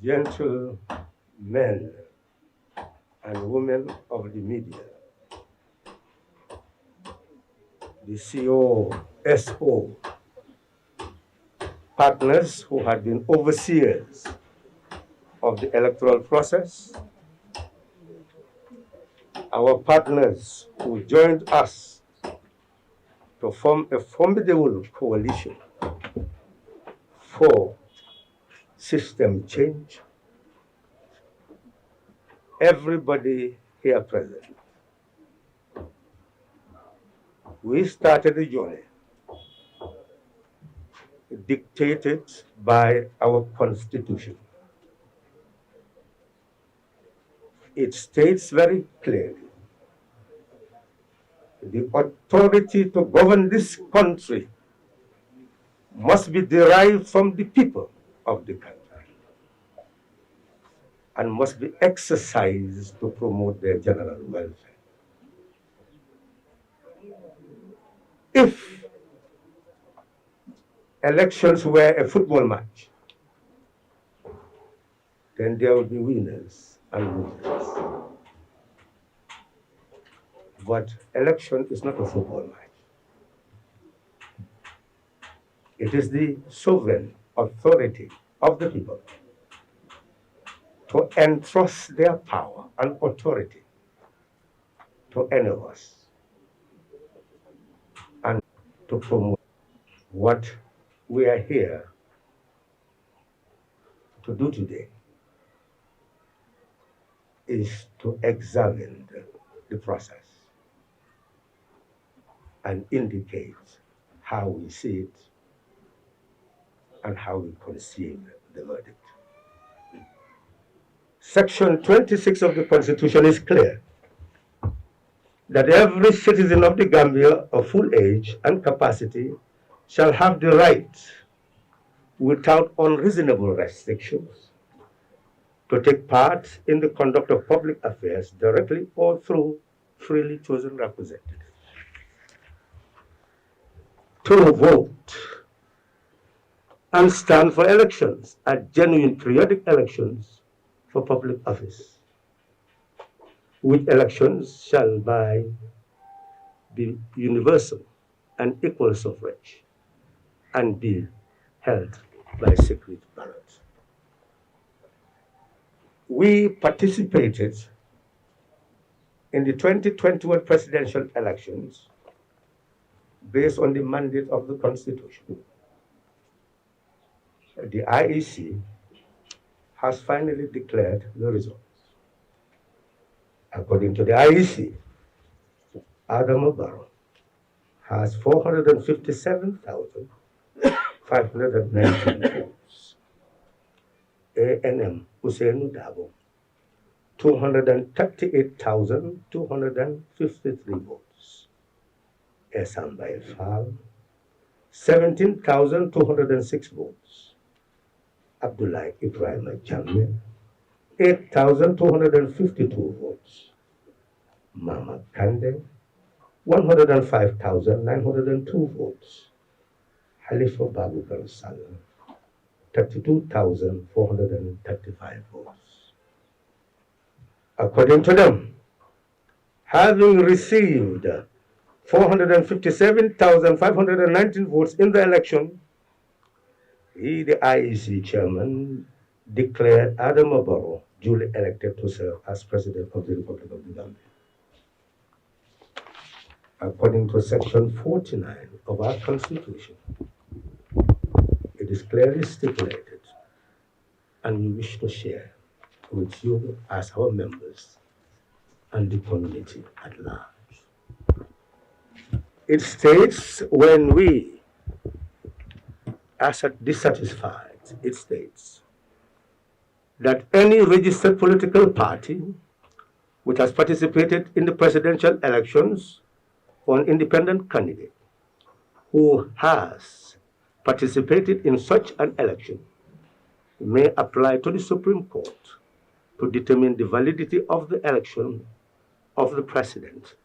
Gentlemen and women of the media, the COSO partners who had been overseers of the electoral process, our partners who joined us to form a formidable coalition for system change, everybody here present. We started a journey dictated by our Constitution. It states very clearly the authority to govern this country must be derived from the people of the country and must be exercised to promote their general welfare. If elections were a football match, then there would be winners and losers. But election is not a football match. It is the sovereign authority of the people to entrust their power and authority to any of us and to promote what we are here to do today is to examine the process and indicate how we see it and how we conceive the verdict. Section 26 of the Constitution is clear that every citizen of the Gambia of full age and capacity shall have the right, without unreasonable restrictions, to take part in the conduct of public affairs directly or through freely chosen representatives, to vote and stand for elections at genuine periodic elections for public office, which elections shall be universal and equal suffrage and be held by secret ballot. We participated in the 2021 presidential elections based on the mandate of the Constitution. The IEC has finally declared the results. According to the IEC, Adama Barrow has 457,519 votes. ANM Usainu Dabo, 238,253 votes. Esambai Fall, 17,206 votes. Abdullah Ibrahim Jammeh, 8,252 votes. Mama Kande, 105,902 votes. Halifa Babukar Salah, 32,435 votes. According to them, having received 457,519 votes in the election, he, the IEC chairman, declared Adama Barrow duly elected to serve as President of the Republic of the Gambia. According to Section 49 of our Constitution, it is clearly stipulated, and we wish to share with you as our members and the community at large. It states when we are dissatisfied, it states that any registered political party which has participated in the presidential elections or an independent candidate who has participated in such an election may apply to the Supreme Court to determine the validity of the election of the president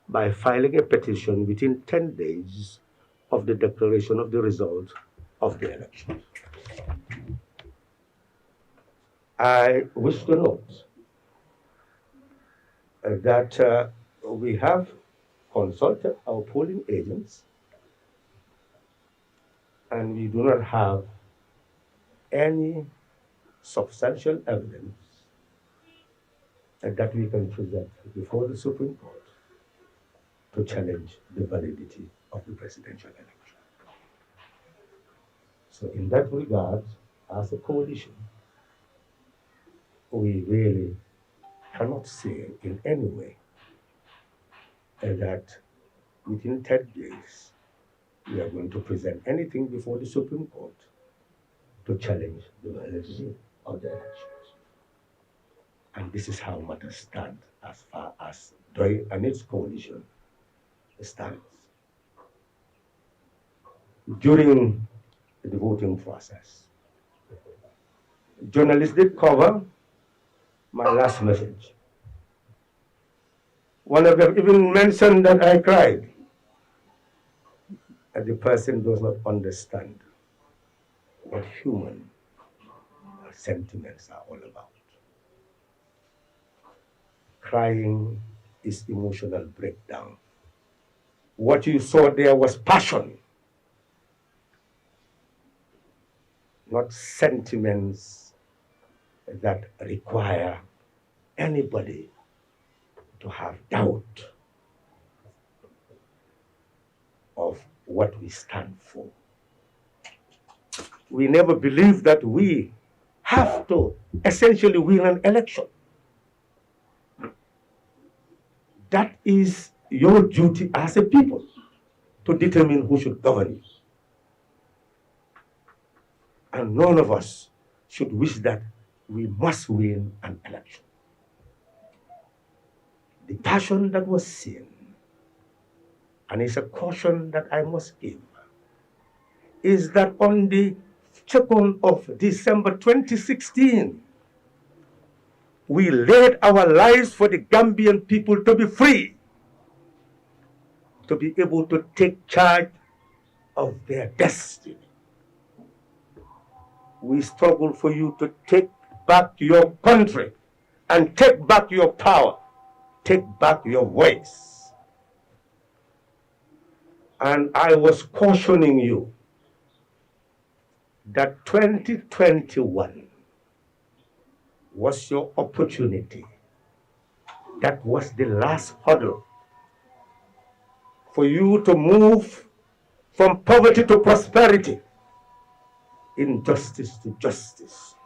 by filing a petition within 10 days of the declaration of the result of the election. I wish to note that we have consulted our polling agents and we do not have any substantial evidence that we can present before the Supreme Court to challenge the validity of the presidential election. So in that regard, as a coalition, we really cannot say in any way that within 10 days we are going to present anything before the Supreme Court to challenge the validity of the elections. And this is how matters stand as far as DOI and its coalition stands. During the voting process, journalists did cover my last message. One of them even mentioned that I cried. And the person does not understand what human sentiments are all about. Crying is emotional breakdown. What you saw there was passion, not sentiments that require anybody to have doubt of what we stand for. We never believe that we have to essentially win an election. That is your duty as a people to determine who should govern you. And none of us should wish that we must win an election. The passion that was seen, and it's a caution that I must give, is that on the 2nd of December 2016, we laid our lives for the Gambian people to be free, to be able to take charge of their destiny. We struggle for you to take back your country and take back your power, take back your voice. And I was cautioning you that 2021 was your opportunity. That was the last hurdle for you to move from poverty to prosperity, injustice to justice,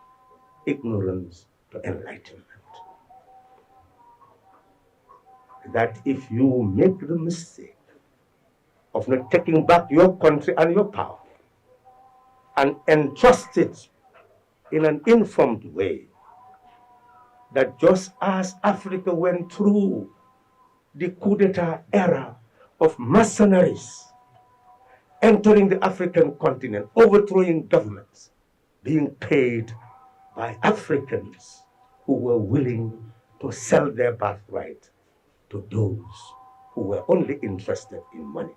ignorance to enlightenment. That if you make the mistake of not taking back your country and your power and entrust it in an informed way, that just as Africa went through the coup d'etat era of mercenaries entering the African continent, overthrowing governments, being paid by Africans who were willing to sell their birthright to those who were only interested in money.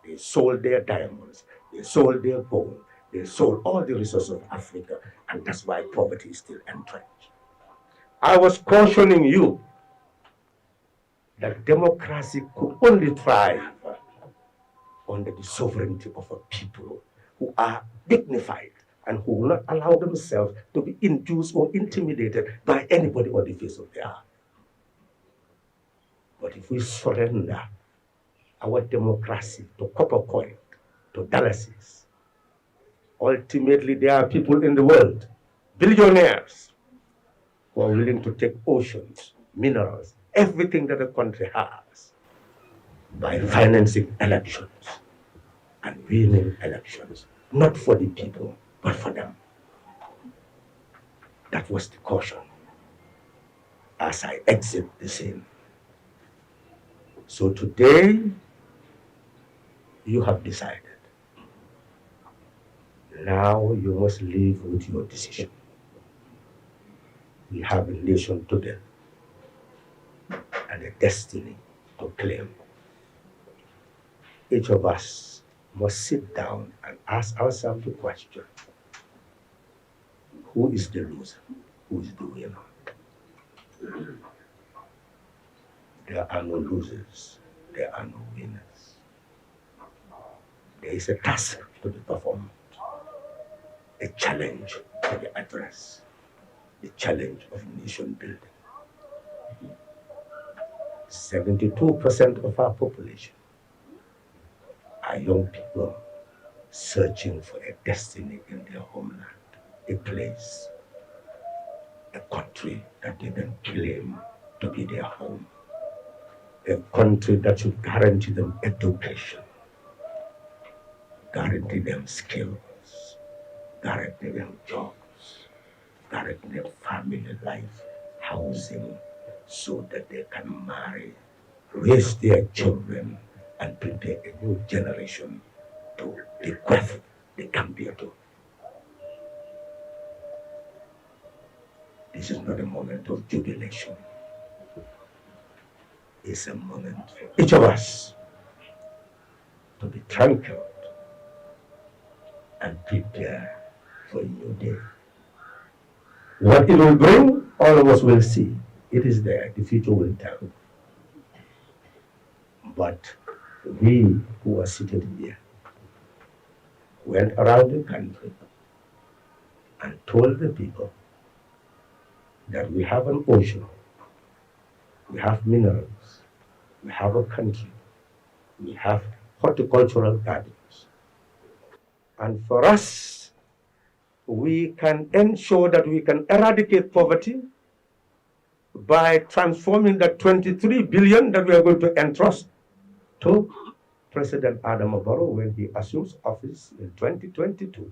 They sold their diamonds, they sold their gold, they sold all the resources of Africa, and that's why poverty is still entrenched. I was cautioning you that democracy could only thrive under the sovereignty of a people who are dignified and who will not allow themselves to be induced or intimidated by anybody on the face of the earth. But if we surrender our democracy to copper coin, to dollars, ultimately there are people in the world, billionaires, who are willing to take oceans, minerals, everything that a country has, by financing elections and winning elections, not for the people, but for them. That was the caution as I exit the scene. So today, you have decided. Now you must live with your decision. We have a nation to build and a destiny to claim. Each of us must sit down and ask ourselves the question, who is the loser? who is the winner. There are no losers. There are no winners. There is a task to be performed, a challenge to be addressed, the challenge of nation building. 72% of our population are young people searching for a destiny in their homeland, a place, a country that they can claim to be their home, a country that should guarantee them education, guarantee them skills, guarantee them jobs, guarantee them family life, housing, so that they can marry, raise their children, and prepare a new generation to bequeath the Gambia to. This is not a moment of jubilation. It's a moment for each of us to be tranquil and prepare for a new day. What it will bring, all of us will see. It is there. The future will tell. But we who are seated here went around the country and told the people that we have an ocean, we have minerals, we have a country, we have horticultural gardens. And for us, we can ensure that we can eradicate poverty by transforming the 23 billion that we are going to entrust to President Adama Barrow when he assumes office in 2022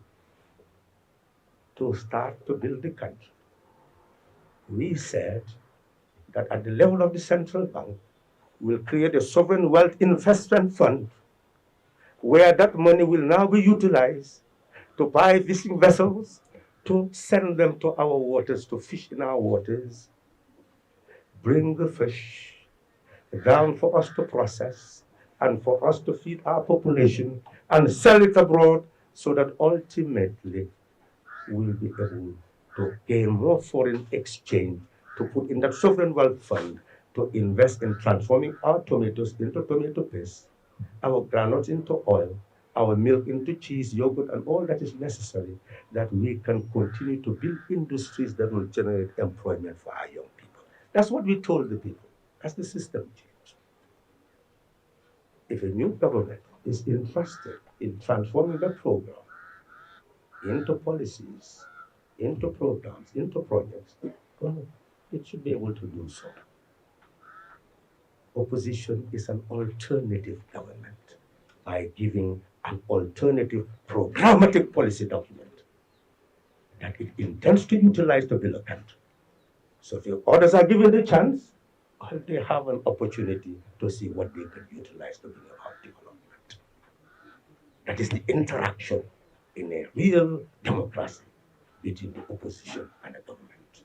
to start to build the country. We said that at the level of the central bank, we'll create a sovereign wealth investment fund where that money will now be utilized to buy fishing vessels, to send them to our waters, to fish in our waters, bring the fish down for us to process and for us to feed our population and sell it abroad so that ultimately we'll be able to gain more foreign exchange to put in that sovereign wealth fund to invest in transforming our tomatoes into tomato paste, our granules into oil, our milk into cheese, yogurt, and all that is necessary, that we can continue to build industries that will generate employment for our young people. That's what we told the people. That's the system change. If a new government is interested in transforming the program into policies, into programs, into projects, well, it should be able to do so. Opposition is an alternative government by giving an alternative programmatic policy document that it intends to utilize to build a country. So if the others are given the chance, well, they have an opportunity to see what they can utilize to bring about development. That is the interaction in a real democracy between the opposition and the government.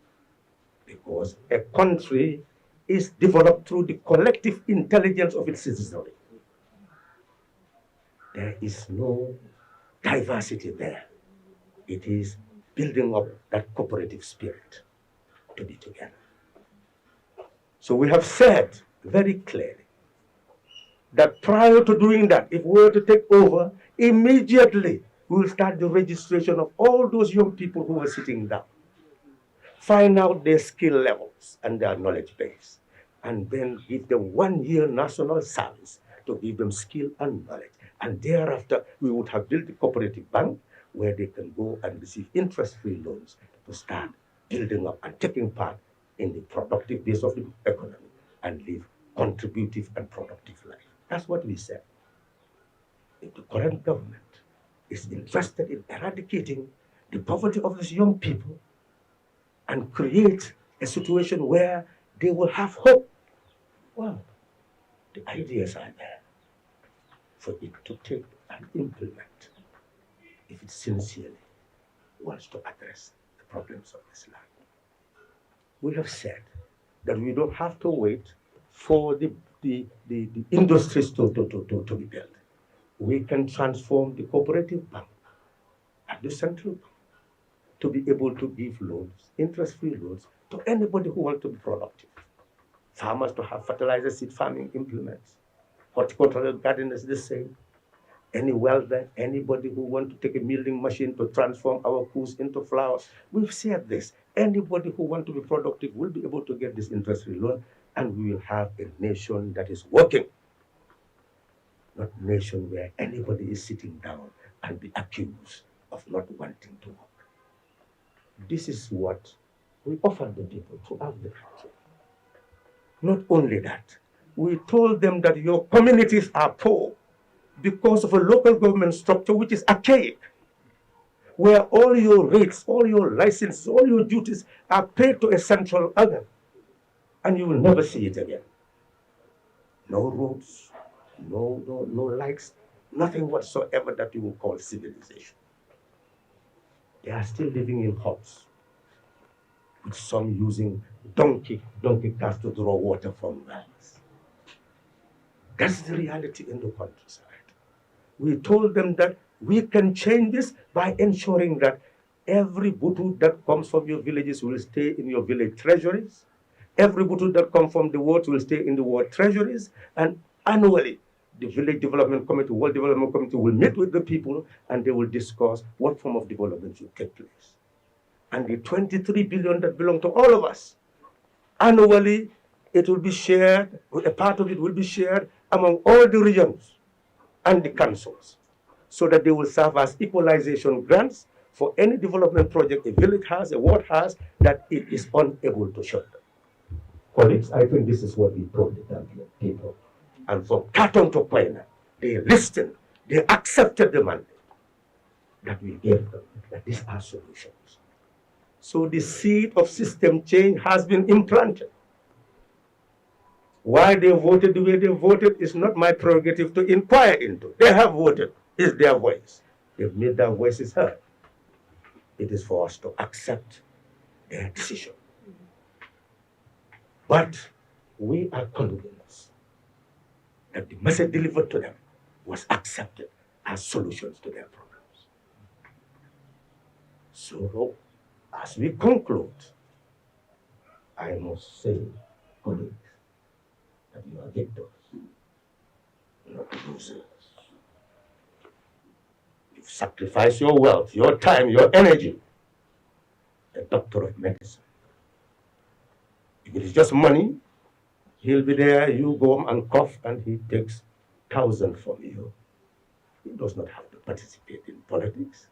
Because a country is developed through the collective intelligence of its citizenry. There is no diversity there. It is building up that cooperative spirit to be together. So we have said very clearly that prior to doing that, if we were to take over, immediately we will start the registration of all those young people who are sitting down. Find out their skill levels and their knowledge base, and then give them 1 year national service to give them skill and knowledge. And thereafter, we would have built a cooperative bank where they can go and receive interest-free loans to start building up and taking part in the productive base of the economy and live contributive and productive life. That's what we said. If the current government is interested in eradicating the poverty of these young people and create a situation where they will have hope, well, the ideas are there for it to take and implement if it sincerely wants to address the problems of this land. We have said that we don't have to wait for the industries to be built. We can transform the cooperative bank and the central bank to be able to give loans, interest-free loans, to anybody who wants to be productive. Farmers to have fertilizer seed farming implements. Horticultural gardeners the same. Any welder, anybody who wants to take a milling machine to transform our foods into flowers. We've said this. Anybody who wants to be productive will be able to get this interest-free loan, and we will have a nation that is working. Not a nation where anybody is sitting down and be accused of not wanting to work. This is what we offered the people throughout the country. Not only that, we told them that your communities are poor because of a local government structure which is archaic, where all your rates, all your licenses, all your duties are paid to a central organ, and you will never see it again. No roads, no lights, nothing whatsoever that you will call civilization. They are still living in huts, with some using donkey carts to draw water from wells. That's the reality in the countryside. We told them that we can change this by ensuring that every butu that comes from your villages will stay in your village treasuries. Every butu that comes from the wards will stay in the ward treasuries. And annually, the Village Development Committee, World Development Committee will meet with the people, and they will discuss what form of development should take place. And the 23 billion that belong to all of us, annually, it will be shared, a part of it will be shared among all the regions and the councils, so that they will serve as equalization grants for any development project a village has, a ward has, that it is unable to shoulder. Colleagues, I think this is what we told the Gambian people. And from Carton to Quena, they listened, they accepted the mandate that we gave them, that these are solutions. So the seed of system change has been implanted. Why they voted the way they voted is not my prerogative to inquire into. They have voted. It's their voice. They've made their voices heard. It is for us to accept their decision. But we are convinced that the message delivered to them was accepted as solutions to their problems. So, as we conclude, I must say, colleagues, that you are victors, not losers. You've sacrificed your wealth, your time, your energy. A doctor of medicine. If it is just money, he'll be there, you go home and cough, and he takes 1,000 from you. He does not have to participate in politics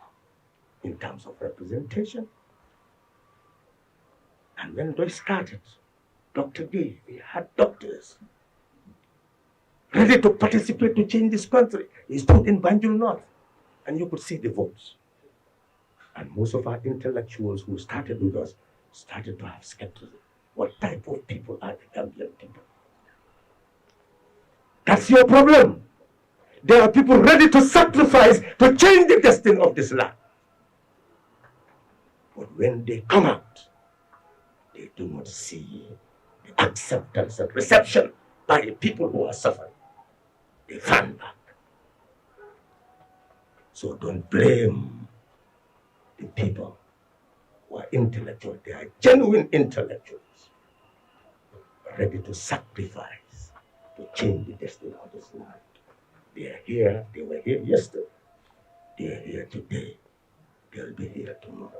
in terms of representation. And when they started, Dr. Gay, we had doctors ready to participate to change this country. He stood in Banjul North, and you could see the votes. And most of our intellectuals who started with us started to have skepticism. What type of people are the Gambian people? That's your problem. There are people ready to sacrifice to change the destiny of this land. But when they come out, they do not see the acceptance and reception by the people who are suffering. They fan back. So don't blame the people who are intellectual. They are genuine intellectuals, ready to sacrifice to change the destiny of this land. They are here, they were here yesterday. They are here today. They'll be here tomorrow.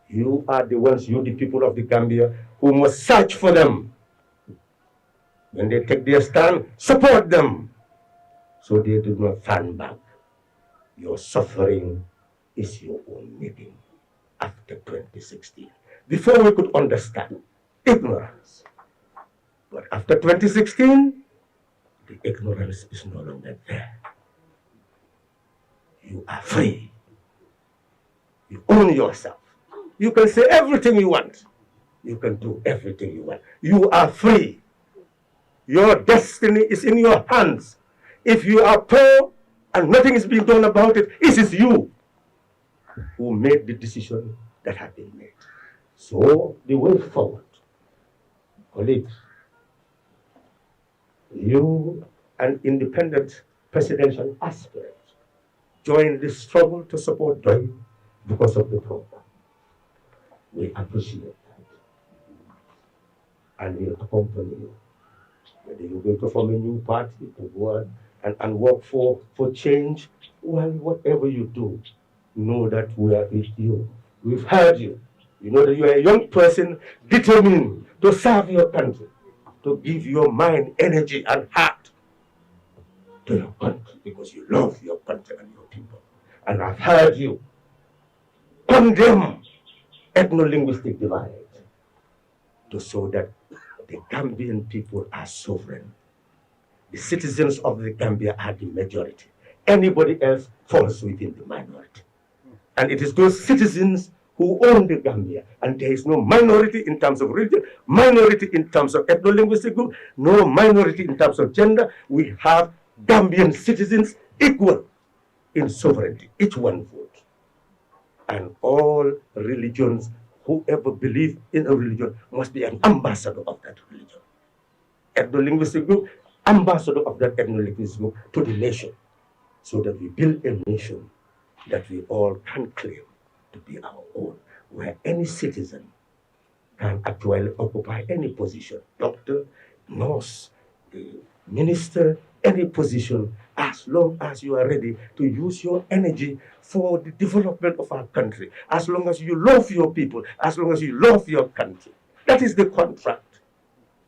You are the ones, you the people of the Gambia, who must search for them. When they take their stand, support them, so they do not fan back. Your suffering is your own making after 2016. Before we could understand ignorance. But after 2016, the ignorance is no longer there. You are free. You own yourself. You can say everything you want. You can do everything you want. You are free. Your destiny is in your hands. If you are poor and nothing is being done about it, it is you who made the decision that had been made. So the way forward, colleagues, you, an independent presidential aspirant, join the struggle to support Pdois because of the program. We appreciate that. And we'll accompany you. Whether you're going to form a new party to go and work for change, well, whatever you do, know that we are with you. We've heard you. You know that you are a young person determined to serve your country, to give your mind, energy, and heart to your country because you love your country and your people. And I've heard you condemn ethno-linguistic divide to show that the Gambian people are sovereign. The citizens of the Gambia are the majority. Anybody else falls within the minority. And it is those citizens who own the Gambia. And there is no minority in terms of religion, minority in terms of ethno-linguistic group, no minority in terms of gender. We have Gambian citizens equal in sovereignty, each one vote. And all religions, whoever believes in a religion must be an ambassador of that religion. Ethno-linguistic group, ambassador of that ethno-linguistic group to the nation, so that we build a nation that we all can claim to be our own, where any citizen can actually occupy any position, doctor, nurse, minister, any position, as long as you are ready to use your energy for the development of our country, as long as you love your people, as long as you love your country. That is the contract.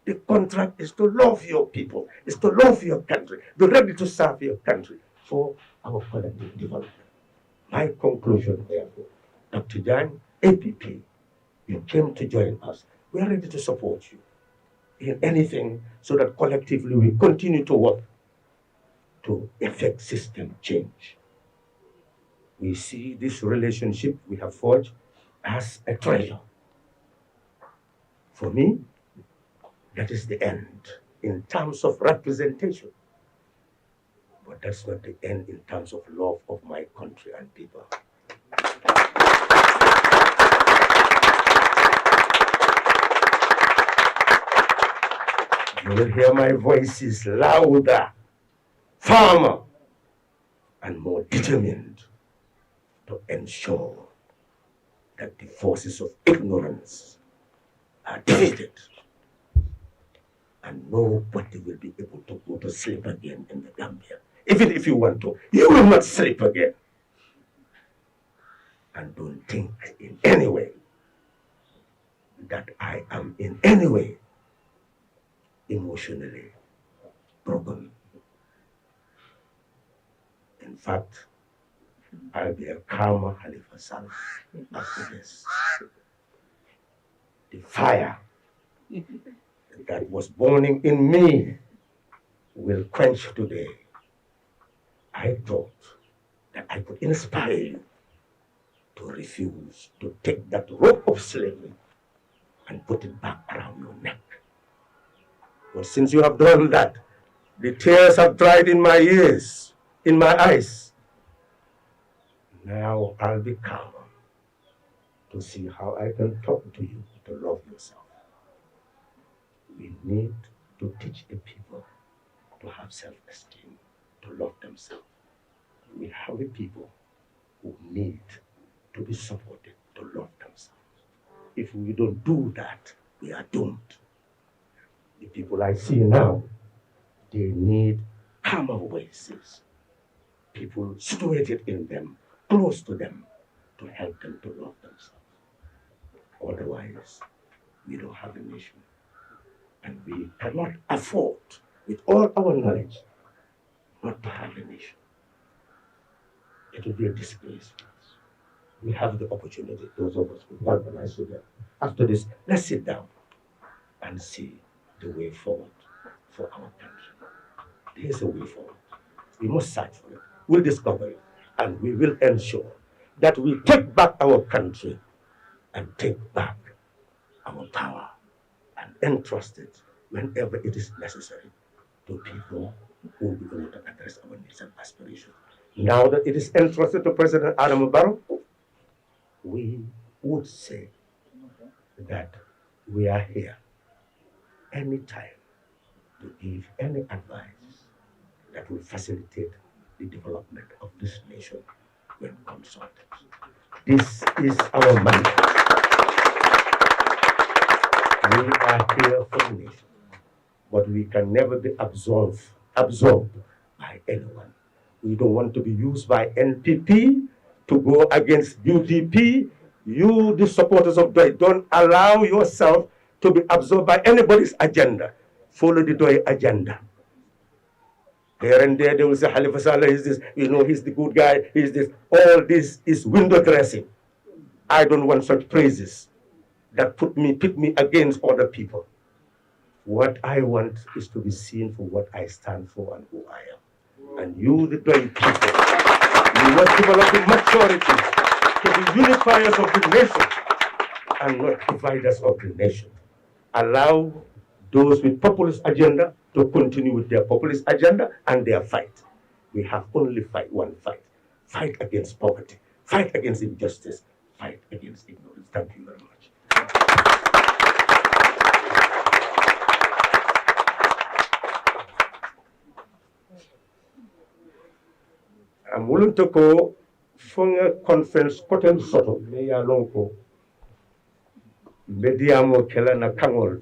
The contract is to love your people, is to love your country, be ready to serve your country for our collective development. My conclusion, therefore, Dr. Jan, APP, you came to join us. We are ready to support you in anything so that collectively we continue to work to effect system change. We see this relationship we have forged as a treasure. For me, that is the end in terms of representation. But that's not the end in terms of love of my country and people. You will hear my voice is louder, firmer, and more determined to ensure that the forces of ignorance are defeated and nobody will be able to go to sleep again in the Gambia. Even if you want to, you will not sleep again. And don't think in any way that I am in any way emotionally broken. In fact, I'll be a calmer Khalifa Saleh after this. The fire that was burning in me will quench today. I thought that I could inspire you to refuse to take that rope of slavery and put it back around your neck. But since you have done that, the tears have dried in my ears, in my eyes. Now I'll be calmer to see how I can talk to you to love yourself. We need to teach the people to have self-esteem, to love themselves. We have the people who need to be supported to love themselves. If we don't do that, we are doomed. The people I see now, they need calmer voices, people situated in them, close to them, to help them to love themselves. Otherwise, we don't have a nation. And we cannot afford, with all our knowledge, not to have a nation. It will be a disgrace for us. We have the opportunity, those of us who galvanize together. After this, let's sit down and see the way forward for our country. There is a way forward. We must search for it. We'll discover it. And we will ensure that we take back our country and take back our power and entrust it whenever it is necessary to people who will be able to address our needs and aspirations. Now that it is entrusted to President Adam Barrow, we would say that we are here anytime to give any advice that will facilitate the development of this nation when consulted. This is our mandate. We are here for the nation, but we can never be absorbed by anyone. We don't want to be used by NPP to go against UDP. You, the supporters of DOI, don't allow yourself to be absorbed by anybody's agenda. Follow the DOI agenda. Here and there, they will say, Halifa Saleh is this, he's the good guy, he's this. All this is window dressing. I don't want such praises that pit me against other people. What I want is to be seen for what I stand for and who I am. And you, the DOI people, you must develop the maturity to be unifiers of the nation and not dividers of the nation. Allow those with populist agenda to continue with their populist agenda and their fight. We have only one fight. Fight against poverty. Fight against injustice. Fight against ignorance. Thank you very much. I'm willing to go for a conference koten soto me ya lonko bediamo kela na kangol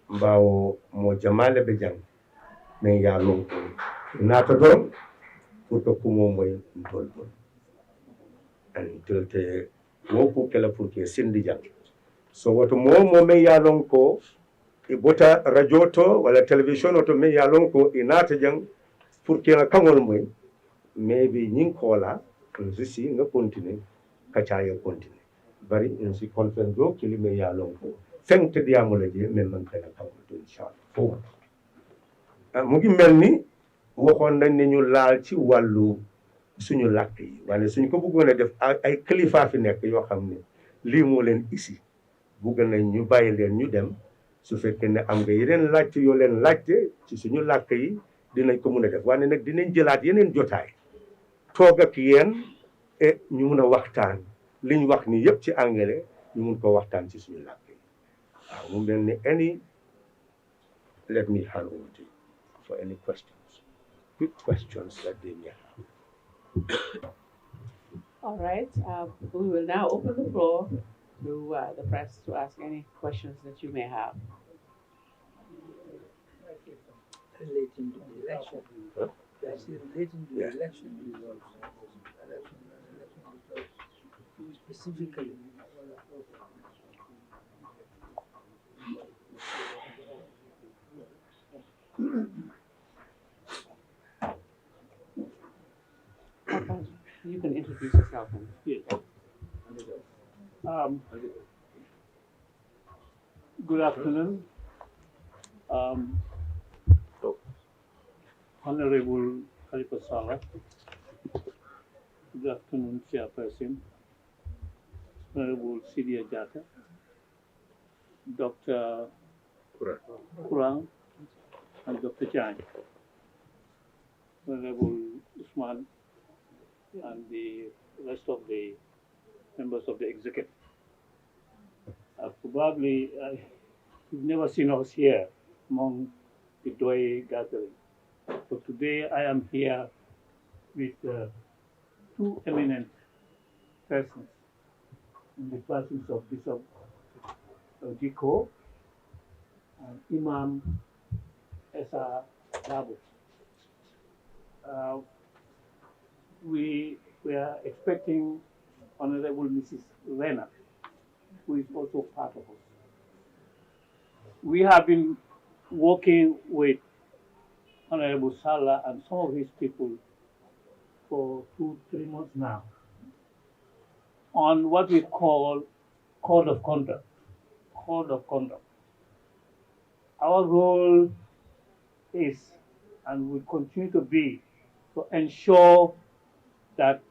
mbawo mo jamale be jang me ya lonko nata don pour que kumo moy ndol don and telte woku kela pour que sindi jang so woto mo me ya lonko e bota radio to wala television to me ya lonko e nata jang pour que na kangol moy maybe ñing kola risi nga continue kachaya continue bari in si conference do kilime ya lonko fengte diamole je men man kana kaw to inshallah fo mu ngi melni waxon nañ ne ñu laal ci walu suñu làkk yi wala suñu ko bëggoon a def ay kilifa fi nekk yoo xam ne lii moo leen isi bëgg nañ ñu bàyyi leen ñu dem su fekkee ne am nga yeneen laajte yoo leen laajte ci suñu làkk yi dinañ ko mën a def waaye nag dinañ jëlaat yeneen jotaay toog ak yéen et ñu mun a waxtaan li ñu wax ni yëpp ci anglais ñu mun ko waxtaan ci suñu làkk yi waaw mu mel ni let me hand over to you for any questions, quick questions that they may have. All right, we will now open the floor to the press to ask any questions that you may have. Relating to the election. Huh? That's relating to the election results. Specifically. Okay. You can introduce yourself. Yes. Good afternoon. Honorable Khalifa Saleh. Good afternoon, Chairperson. Honorable Yahya Jammeh. Dr. Kurang and Dr. Chan. Honorable Usman and the rest of the members of the executive. Probably you've never seen us here among the DOI gathering. But today I am here with two eminent persons in the persons of Bishop Diko and Imam Esa Babu. We are expecting Honorable Mrs. Rena, who is also part of us. We have been working with Honorable Salah and some of his people for 2-3 months now on what we call code of conduct. Code of conduct. Our role is and will continue to be to ensure that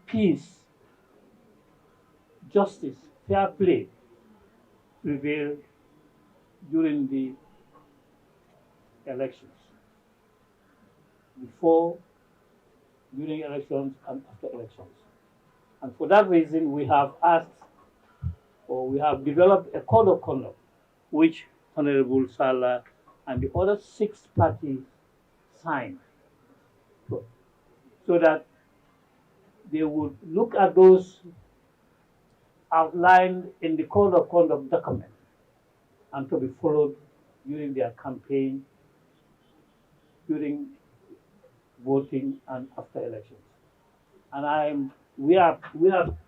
peace, justice, fair play prevail during the elections, before, during elections, and after elections. And for that reason, we have asked, or we have developed a code of conduct, which Honorable Salah and the other 6 parties signed, so that they would look at those outlined in the code of conduct document and to be followed during their campaign, during voting and after elections. And we are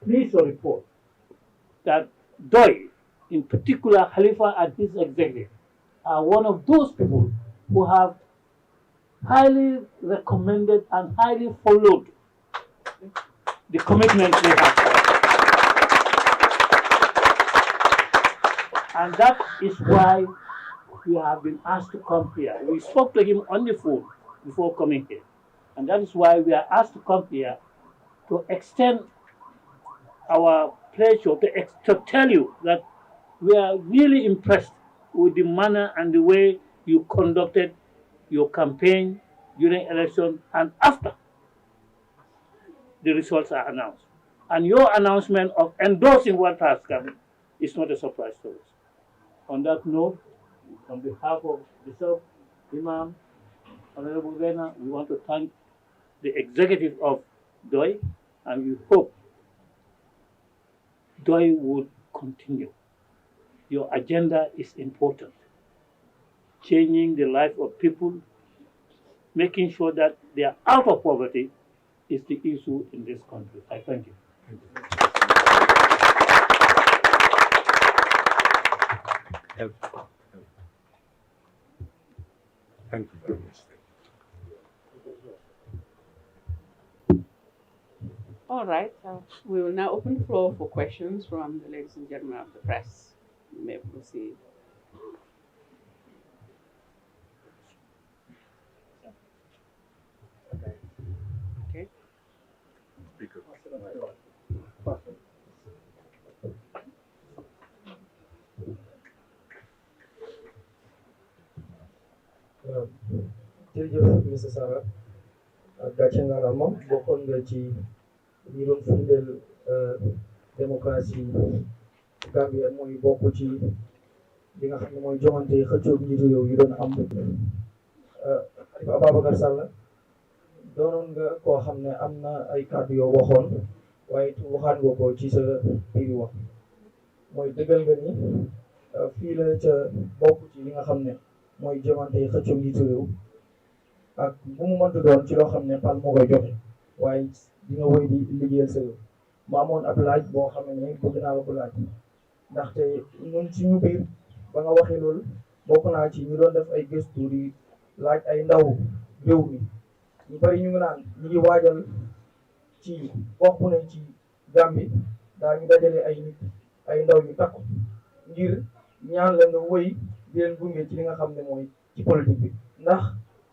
pleased to report that Doi, in particular Khalifa and his executive, are one of those people who have highly recommended and highly followed the commitment they have. And that is why we have been asked to come here. We spoke to him on the phone before coming here. And that is why we are asked to come here to extend our pleasure, to tell you that we are really impressed with the manner and the way you conducted your campaign during election and after the results are announced. And your announcement of endorsing what has come is not a surprise to us. On that note, on behalf of the Imam, Honorable Rena, we want to thank the executive of Doi, and we hope Doi would continue. Your agenda is important. Changing the life of people, making sure that they are out of poverty is the issue in this country. I thank you. Thank you very much. All right, we will now open the floor for questions from the ladies and gentlemen of the press. You may proceed. Okay. jërëjëf monsieur Sara gàcce ngalaama bokkoon nga ci ñi doon firndeel démocratie Gambia mooy bokk ci li nga xam ne mooy joŋante xëccoo njiitu réew yi doon am Halifa Ababacar Sall doonoon nga koo xam ne am na ay kàddu yoo waxoon waaye waxaat nga ko ci sa biir wax mooy dëggal nga ni fii la ca bokk ci li nga xam ne mooy joŋante xëccoo njiitu réew ak bu mu mënta doon ci loo xam ne pal moo koy joxe waaye dina wéy di liggéeyal sa réew ma amoon ab laaj boo xam ne bëgg naa la ko laaj ndaxte ñun ci ñu biir ba nga waxee loolu bokk naa ci ñu doon def ay gëstu di laaj ay ndaw réew mi ñu bari ñu ngi naan ñu ngi waajal ci bokk nañ ci Gambie daa ñu dajale ay nit ay ndaw yu takku ngir ñaan la nga wëy di leen gunge ci li nga xam ne mooy ci politique bi ndax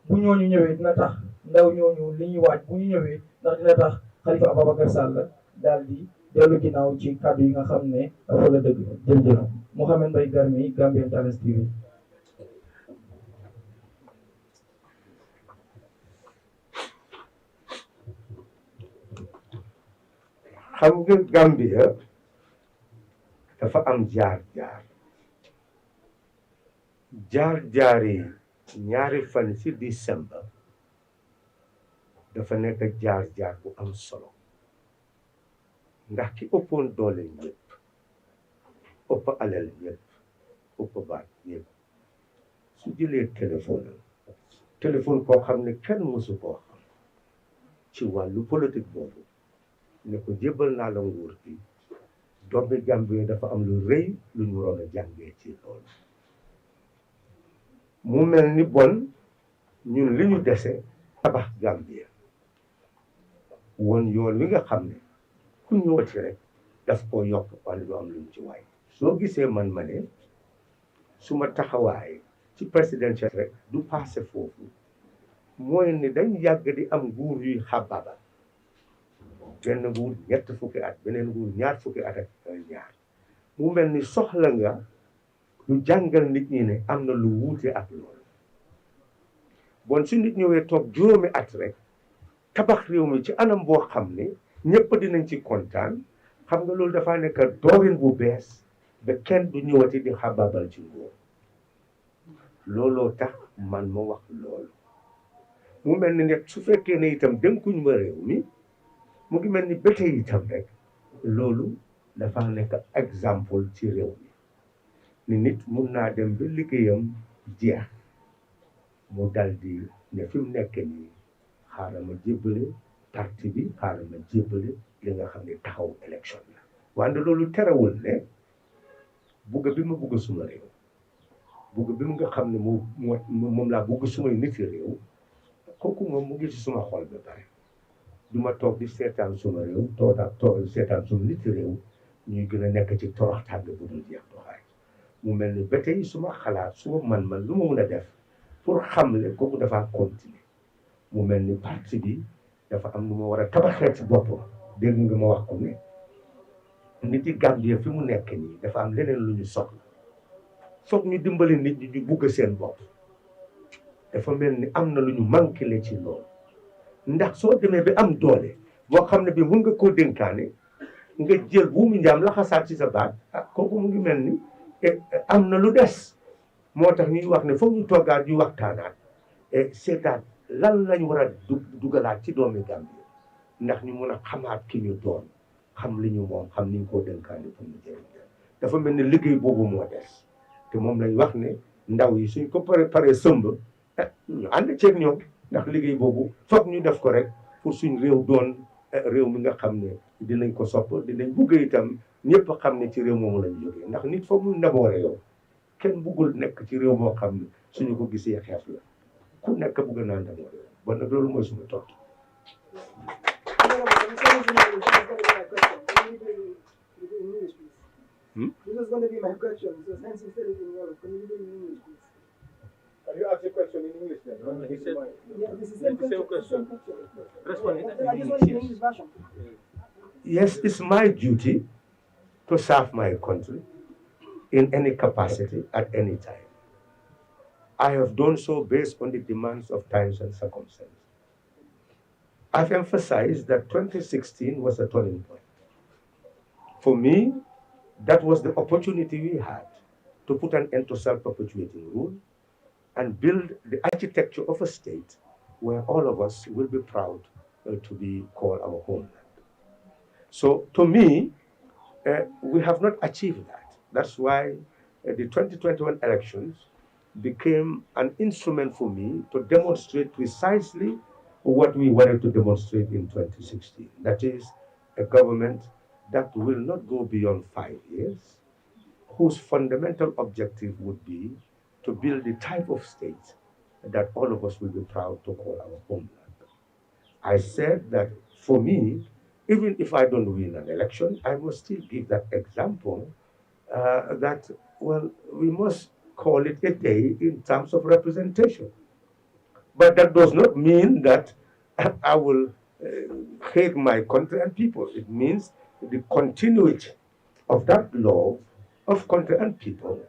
bu ñooñu ñëwee dina tax ndaw ñooñu li ñuy waaj bu ñu ñëwee ndax dina tax Halifa Ababacar Sall daal di dellu ginnaaw ci kàddu yi nga xam ne dafa la dëgg jërëjëf Mouhamed Mbaye Garmi Gambian Talents TV. xam nga Gambia dafa am jaar yi ñaari fan ci décembre dafa nekk jaar bu am solo ndax ki ëppoon doole ñëpp ëpp alal ñëpp ëpp baat ñëpp su jëlee téléphone koo xam ne kenn mësu koo xam ci wàllu politique boobu ne ko jébbal naa la nguur gi doomi Gambie dafa am lu rëy lu ñu waroon a jàngee ci loolu mu mel ni bon ñun li ñu dese tabax Gambie woon yoon wi nga xam ne ku ñëwati rek daf koo yokk wala du am lu ñu ci waay soo gisee man ma ne su ma taxawaay ci présidentiel rek du passé foofu mooy ni dañ yàgg di am nguur yuy xababa benn nguur ñett fukki at beneen nguur ñaar fukki at ak ñaar mu mel ni soxla nga lu jàngal nit ñi ne am na lu wuute ak loolu bon su nit ñëwee toog juróomi at rek tabax réew mi ci anam boo xam ne ñëpp dinañ ci kontaan xam nga loolu dafa nekk doorin bu bees ba kenn du ñëwati di xababal ci nguur looloo tax man ma wax loolu mu mel ni nekk su fekkee ne itam dénkuñ ma réew mi mu ngi mel ni ba tey itam rek loolu dafa nekk exemple ci réew mi ni nit mun naa dem ba liggéeyam jeex mu dal di ne fi mu nekk nii xaaral ma jébbale parti bi xaaral ma jébbale li nga xam ne taxaw élection la wante loolu terewul ne bugg bi ma bugg suma réew bugg bi mu nga xam ne moom laa bugg sumay niti réew kooku moom mu ngi ci suma xol ba pare du ma toog di seetaan suma réew toog seetaan suma niti réew ñuy gën a nekk ci toroxtaange bu dul jeex doxaay mu mel ni ba tey suma xalaat suma man lu ma mun a def pour xamle kooku dafa continuer mu mel ni parti bi dafa am lu ma war a tabaxee ci boppam dégg nga ma wax ko ne nit yi Gambie fi mu nekk nii dafa am leneen lu ñu soxla foog ñu dimbali nit ñi ñu bugg seen bopp dafa mel ni am na lu ñu manqué le ci loolu ndax soo demee ba am doole boo xam ne bi mun nga koo dénkaane nga jël buumu njaam laxasaat ci sa baat kooku mu ngi mel ni am na lu des moo tax ñuy wax ne foog ñu toogaat ñu waxtaanaat seetaat lan lañ war a dugalaat ci doomi Gambie ndax ñu mun a xamaat ki ñu doon xam li ñu moom xam ni ñu koo dénkaane pour ñu jëriñ dafa mel ni liggéey boobu moo des te moom lañ wax ne ndaw yi suñ ko paree sëmb ñu ànd ceeg ñoom ndax liggéey boobu foog ñu def ko rek pour suñ réew doon réew mi nga xam ne dinañ ko sopp dinañ bugg itam ñëpp xam ne ci réew moomu lañ jógee ndax nit foog mu naboore yow kenn buggul nekk ci réew moo xam ne suñu ko gisee xeef la ku nekk bugg naa naboore yow bon nag loolu mooy suma tontu. This is going to be my question. So since you said it in Wolof, can you do it in English, please? Have you asked your question in English then? He said, yeah, this is the same question. Respond in I just want the English version. Yes, it's my duty to serve my country in any capacity at any time. I have done so based on the demands of times and circumstances. I've emphasized that 2016 was a turning point. For me, that was the opportunity we had to put an end to self-perpetuating rule and build the architecture of a state where all of us will be proud to be called our homeland. So to me, we have not achieved that. That's why the 2021 elections became an instrument for me to demonstrate precisely what we wanted to demonstrate in 2016. That is a government that will not go beyond 5 years, whose fundamental objective would be to build the type of state that all of us will be proud to call our homeland. I said that for me, even if I don't win an election, I must still give that example that, well, we must call it a day in terms of representation. But that does not mean that I will hate my country and people. It means the continuity of that love of country and people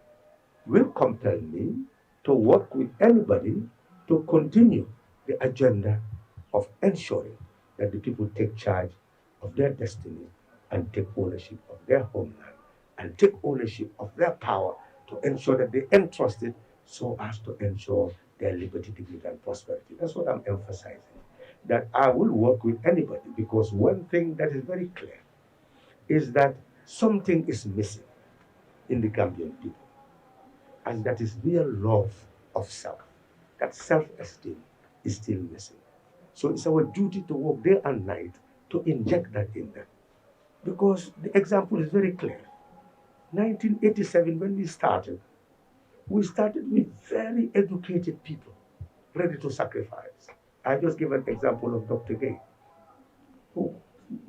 will compel me to work with anybody to continue the agenda of ensuring that the people take charge of their destiny and take ownership of their homeland and take ownership of their power to ensure that they entrust it so as to ensure their liberty, dignity, and prosperity. That's what I'm emphasizing, that I will work with anybody, because one thing that is very clear is that something is missing in the Gambian people, and that is real love of self. That self-esteem is still missing. So it's our duty to work day and night to inject that in them. Because the example is very clear. 1987, when we started with very educated people ready to sacrifice. I just give an example of Dr. Gay, who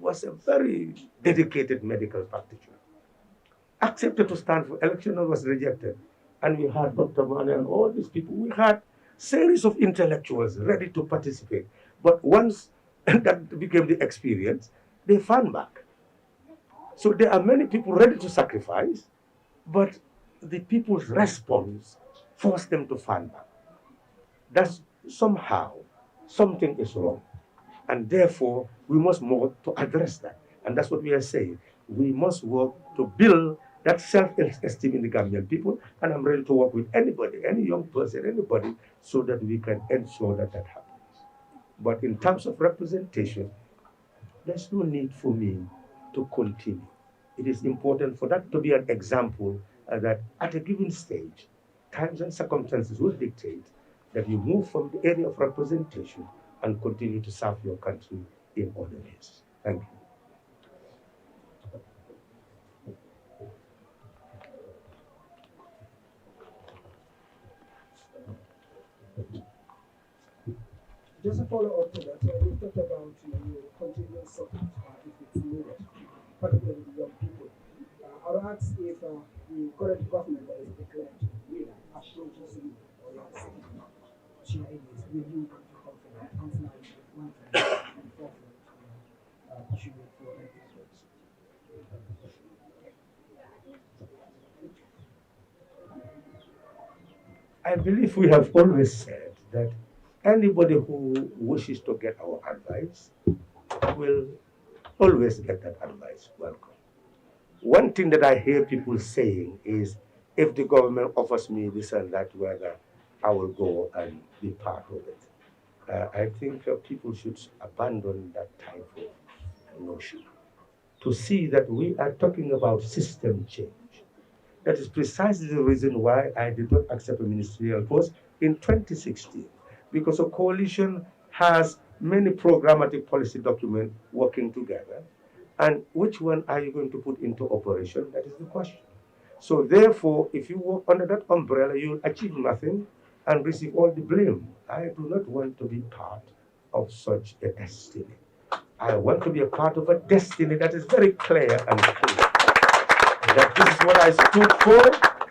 was a very dedicated medical practitioner. Accepted to stand for election and was rejected. And we had Dr. Mane and all these people. We had series of intellectuals ready to participate. But once that became the experience, they fan back. So there are many people ready to sacrifice, but the people's response forced them to fan back. That's somehow something is wrong. And therefore, we must work to address that. And that's what we are saying. We must work to build that self-esteem in the Gambian people. And I'm ready to work with anybody, any young person, anybody, so that we can ensure that that happens. But in terms of representation, there's no need for me to continue it is important for that to be an example that at a given stage, times and circumstances will dictate that you move from the area of representation and continue to serve your country in other ways. Thank you. Just a follow-up to that, you talked about your continuous support if it's needed, particularly the young people. I would ask if the current government that is declared approaches you or your share ideas, will you come confident one and forward issue for efforts? I believe we have always said that anybody who wishes to get our advice will always get that advice. Welcome. One thing that I hear people saying is, if the government offers me this and that, whether I will go and be part of it. I think people should abandon that type of notion to see that we are talking about system change. That is precisely the reason why I did not accept a ministerial post in 2016, because a coalition has many programmatic policy documents working together. And which one are you going to put into operation? That is the question. So therefore, if you work under that umbrella, you'll achieve nothing and receive all the blame. I do not want to be part of such a destiny. I want to be a part of a destiny that is very clear and clear. That this is what I stood for,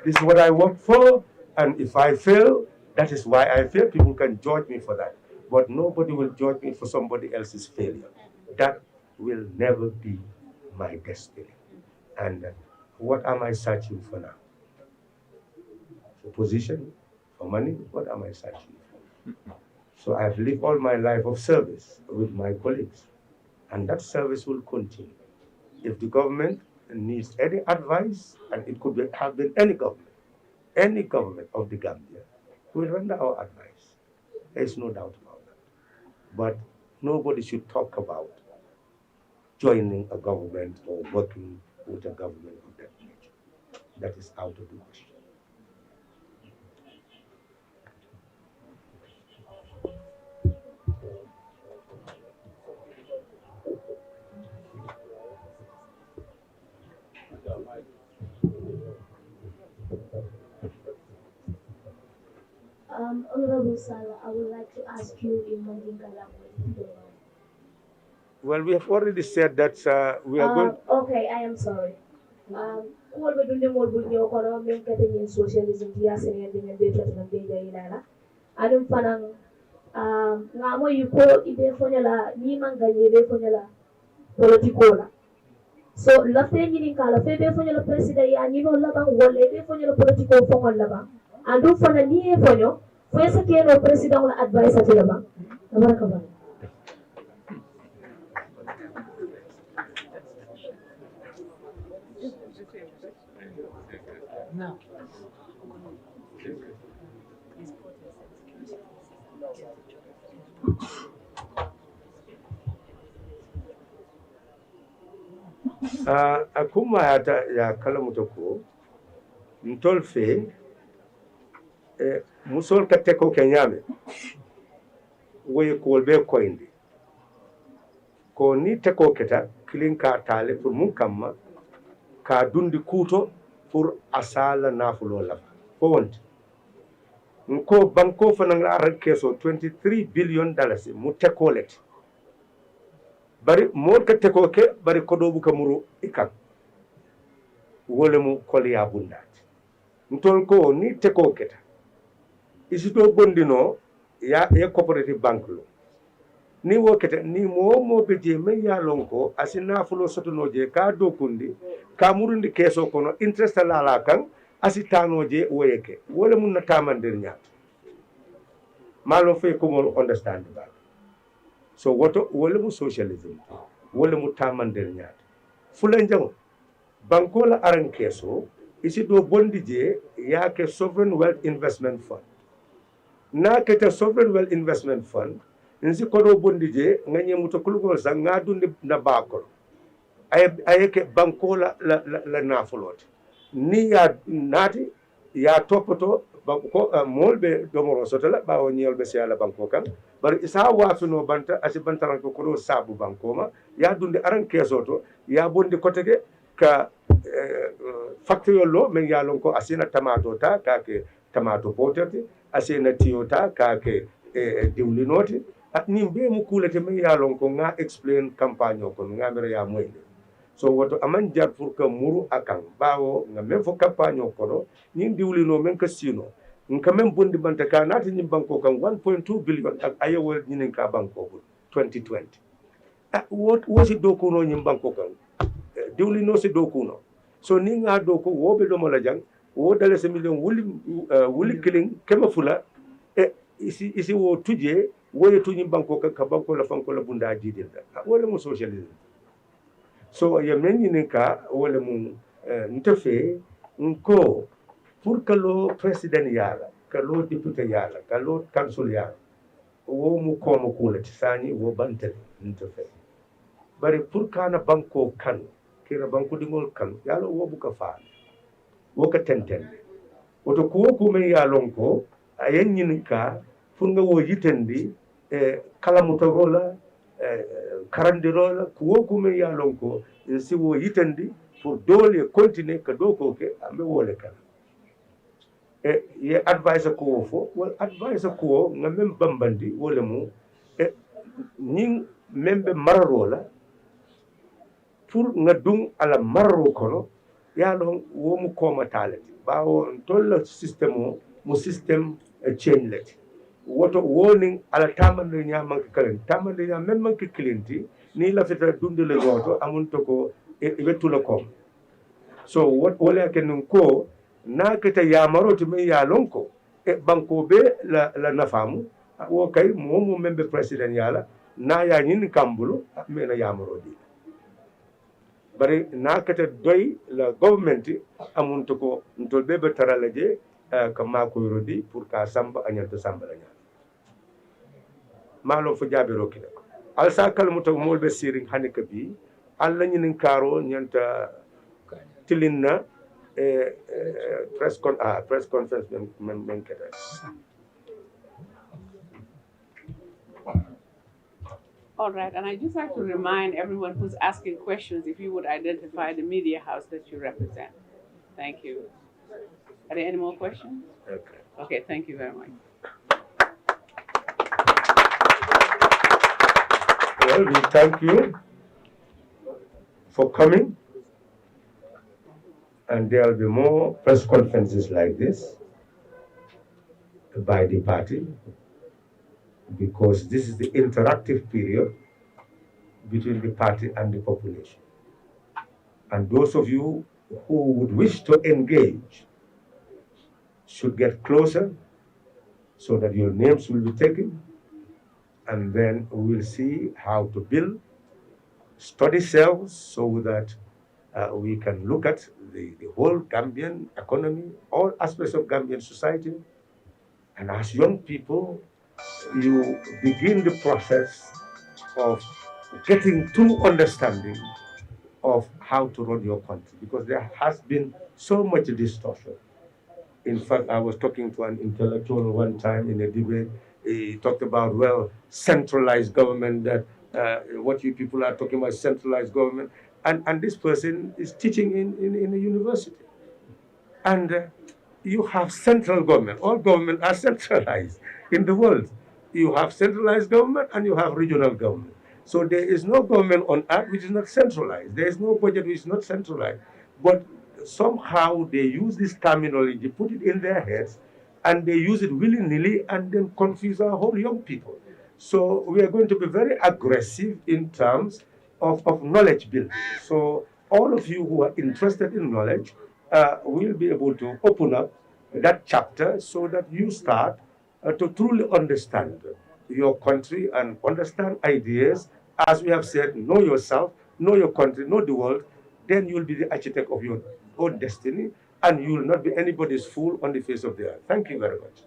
this is what I worked for, and if I fail, that is why I fail. People can judge me for that. But nobody will judge me for somebody else's failure. That will never be my destiny. And what am I searching for now? For position, for money? What am I searching for? So I've lived all my life of service with my colleagues, and that service will continue. If the government needs any advice, and it could have been any government of the Gambia, will render our advice. There is no doubt about that. But nobody should talk about joining a government or working with a government of that nature. That is out of the question. Honorable Salah, I would like to ask you in Wellingara. Well, we have already said that we are going. Okay, I am sorry. All we do more would you call me getting in socialism, yes, and in the judgment day, Ilana. I don't find Namo you call Ibe Fonela, Niman Gaye Fonela, Politicola. So, Latin in Kala, Febe Fonela President, and you know Laban, Wale Fonela political form Laban, and do for the near Fonyo. First, no president will advise at the bank. No. Akuma ya kala mutoko ntolfe musol ka teko kenyame woye ko be koyndi ko ni teko keta kilin ka tale pour mun kamma ka dundi kuto pour asala nafulo la ko wonti ko banko fanan la keso $23 billion mu teko let bari mo ka teko ke bari ko do bu ka muru ikak wole mu kolya bundat ntol ko ni teko keta isito bondino ya cooperative bank lo ni wokete ni mo be je men ya lonko asina fulo sotono je ka dokundi ka murundi keso kono interest la kan asitano je woyeke wala mun na tamandir nyaat malo fe ko mo understand ba so woto wala mu socialism wala mu tamandir nyaat fulan jango banko la aran keso isito bondi je ya ke sovereign wealth investment fund na keta sovereign wealth investment fund nsi kodo bondi je nga nyemuto kulugol sa nga dundi na bakol ayeke banko la nafolot ni ya nati ya topoto banko molbe domoro sotala bawo nyelbe se ala banko kan bari isa wafino banta asi bantaran ko do sabu banko ma ya dunde aran kesoto ya bondi kotege ka factory lo men ya lon ko asina tamato ta kake tamato potati asina tiota kake diwlinoti at nim be mu kulete men ya lon ko nga explain campagne ko nga mere ya moyde so woto aman jar pour que muru akan bawo nga men fo campagne ko do nim diwlino men ka sino nka men bondi banta ka nati nim banko kan 1.2 billion ak ayewol nyinin ka banko bu 2020 what was it do ko no nim banko kan diwlino se do ko no so ni nga do ko wobe do mala jang wo dale se million wuli killing kema fula isi wo tuje wo yetu nim banko kan ka banko la fanko la bunda jidil da wala mo socialism so ya men ni ka wala mu ntefe nko pour que lo président yala que lo député yala que lo council yala wo mu ko mo kula tisani wo bantel ntefe bari pour kana banko kan kira banko dingol kan yala wo buka fa wo ka tenten woto ko men yalon ko ayen ni ka pour nga wo yitendi kala mutorola karandirola ko men yalon ko si wo yitendi pour dole continuer ka do ko ke ambe wole kan ye advisor ko fo wal advisor ko nga mem bambandi wole mu ning membe mararola pour nga dung ala marro kono yalon wo mu koma talati bawo tol système mo système change let woto warning ala tamande nyama kalen tamande nyama même manki clienti ni la feta dundele goto amun to ko wetula kom so what wala ken ko na keta yamaro to me yalon ko banko be la nafamu wo kay momo membe president yala na ya nyin kambulu me na yamaro di bari na keta doy la government amun to ko ntol be be taralaje ka mako rodi pour ka samba anyanta samba la nya malo fo jabiro kida al sakal muto molbe siring hanika bi alla nyin karo nyanta tilinna press conference men keda. All right, and I just like to remind everyone who's asking questions if you would identify the media house that you represent. Thank you. Are there any more questions? Okay. Okay, thank you very much. Well, we thank you for coming, and there will be more press conferences like this by the party, because this is the interactive period between the party and the population. And those of you who would wish to engage should get closer so that your names will be taken, and then we will see how to build study cells so that we can look at the whole Gambian economy, all aspects of Gambian society. And as young people, you begin the process of getting true understanding of how to run your country, because there has been so much distortion. In fact, I was talking to an intellectual one time in a debate. He talked about, well, centralized government, that what you people are talking about, centralized government. And this person is teaching in a university. And you have central government. All government are centralized in the world. You have centralized government and you have regional government. So there is no government on earth which is not centralized. There is no budget which is not centralized. But somehow they use this terminology, put it in their heads, and they use it willy-nilly and then confuse our whole young people. So we are going to be very aggressive in terms of knowledge building. So all of you who are interested in knowledge will be able to open up that chapter so that you start to truly understand your country and understand ideas. As we have said, know yourself, know your country, know the world. Then you will be the architect of your own destiny, and you will not be anybody's fool on the face of the earth. Thank you very much.